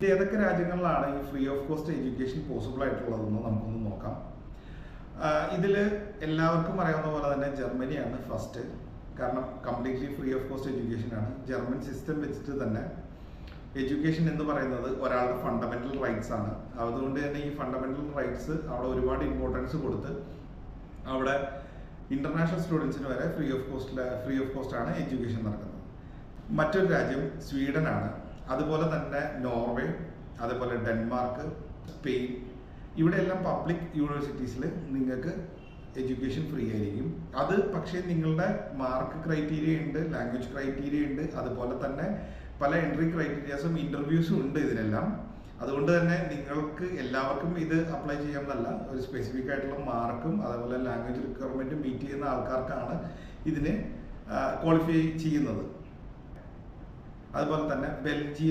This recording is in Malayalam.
ഏതൊക്കെ രാജ്യങ്ങളിലാണ് ഈ free of cost education possible ആയിട്ടുള്ളതെന്ന് നമുക്കൊന്ന് നോക്കാം. ഇതിൽ എല്ലാവർക്കും അറിയാവുന്ന പോലെ തന്നെ ജർമ്മനിയാണ് ഫസ്റ്റ്. കാരണം completely free of cost education ആണ്. ജർമ്മൻ സിസ്റ്റം വെച്ചിട്ട് തന്നെ എഡ്യൂക്കേഷൻ എന്ന് പറയുന്നത് ഒരാളുടെ ഫണ്ടമെന്റൽ റൈറ്റ്സ് ആണ്. അതുകൊണ്ട് തന്നെ ഈ ഫണ്ടമെന്റൽ റൈറ്റ്സ് അവിടെ ഒരുപാട് ഇമ്പോർട്ടൻസ് കൊടുത്ത് അവിടെ ഇന്റർനാഷണൽ സ്റ്റുഡൻസിന് വരെ ഫ്രീ ഓഫ് കോസ്റ്റ് ആണ് എഡ്യൂക്കേഷൻ നടക്കുന്നത്. മറ്റൊരു രാജ്യം സ്വീഡൻ ആണ്. അതുപോലെ തന്നെ നോർവേ, അതുപോലെ ഡെൻമാർക്ക്, സ്പെയിൻ, ഇവിടെയെല്ലാം പബ്ലിക് യൂണിവേഴ്സിറ്റീസിൽ നിങ്ങൾക്ക് എഡ്യൂക്കേഷൻ ഫ്രീ ആയിരിക്കും. അത് പക്ഷേ നിങ്ങളുടെ മാർക്ക് ക്രൈറ്റീരിയ ഉണ്ട്, ലാംഗ്വേജ് ക്രൈറ്റീരിയ ഉണ്ട്, അതുപോലെ തന്നെ പല എൻട്രി ക്രൈറ്റീരിയാസും ഇന്റർവ്യൂസും ഉണ്ട് ഇതിനെല്ലാം. അതുകൊണ്ട് തന്നെ നിങ്ങൾക്ക് എല്ലാവർക്കും ഇത് അപ്ലൈ ചെയ്യാമെന്നല്ല, ഒരു സ്പെസിഫിക് ആയിട്ടുള്ള മാർക്കും അതുപോലെ ലാംഗ്വേജ് റിക്വയർമെന്റും മീറ്റ് ചെയ്യുന്ന ആൾക്കാർക്കാണ് ഇതിന് ക്വാളിഫൈ ചെയ്യുന്നത്. അതുപോലെ തന്നെ ബെൽജിയം